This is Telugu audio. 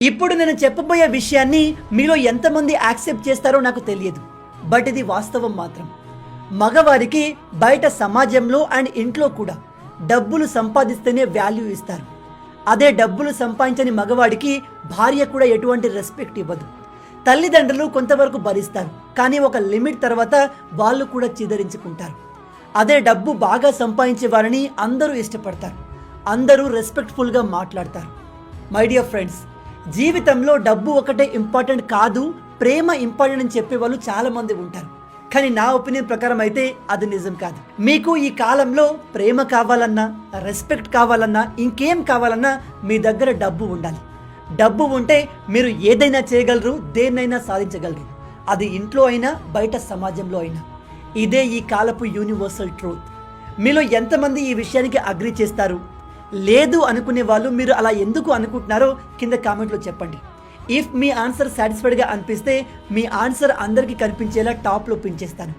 ఇప్పుడు నేను చెప్పబోయే విషయాన్ని మీలో ఎంతమంది యాక్సెప్ట్ చేస్తారో నాకు తెలియదు. బట్ ఇది వాస్తవం మాత్రం. మగవారికి బయట సమాజంలో అండ్ ఇంట్లో కూడా డబ్బులు సంపాదిస్తేనే వాల్యూ ఇస్తారు. అదే డబ్బులు సంపాదించని మగవాడికి భార్య కూడా ఎటువంటి రెస్పెక్ట్ ఇవ్వదు. తల్లిదండ్రులు కొంతవరకు భరిస్తారు, కానీ ఒక లిమిట్ తర్వాత వాళ్ళు కూడా చిదరించుకుంటారు. అదే డబ్బు బాగా సంపాదించే వారిని అందరూ ఇష్టపడతారు, అందరూ రెస్పెక్ట్ఫుల్గా మాట్లాడతారు. మై డియర్ ఫ్రెండ్స్, జీవితంలో డబ్బు ఒకటే ఇంపార్టెంట్ కాదు, ప్రేమ ఇంపార్టెంట్ అని చెప్పేవాళ్ళు చాలామంది ఉంటారు. కానీ నా ఒపీనియన్ ప్రకారం అయితే అది నిజం కాదు. మీకు ఈ కాలంలో ప్రేమ కావాలన్నా, రెస్పెక్ట్ కావాలన్నా, ఇంకేం కావాలన్నా మీ దగ్గర డబ్బు ఉండాలి. డబ్బు ఉంటే మీరు ఏదైనా చేయగలరు, దేన్నైనా సాధించగలరు. అది ఇంట్లో అయినా బయట సమాజంలో అయినా. ఇదే ఈ కాలపు యూనివర్సల్ ట్రూత్. మీలో ఎంతమంది ఈ విషయానికి అగ్రీ చేస్తారు? లేదు అనుకునే వాళ్ళు మీరు అలా ఎందుకు అనుకుంటున్నారో కింద కామెంట్లో చెప్పండి. ఇఫ్ మీ ఆన్సర్ సాటిస్ఫైడ్గా అనిపిస్తే మీ ఆన్సర్ అందరికీ కనిపించేలా టాప్లో పిన్ చేస్తాను.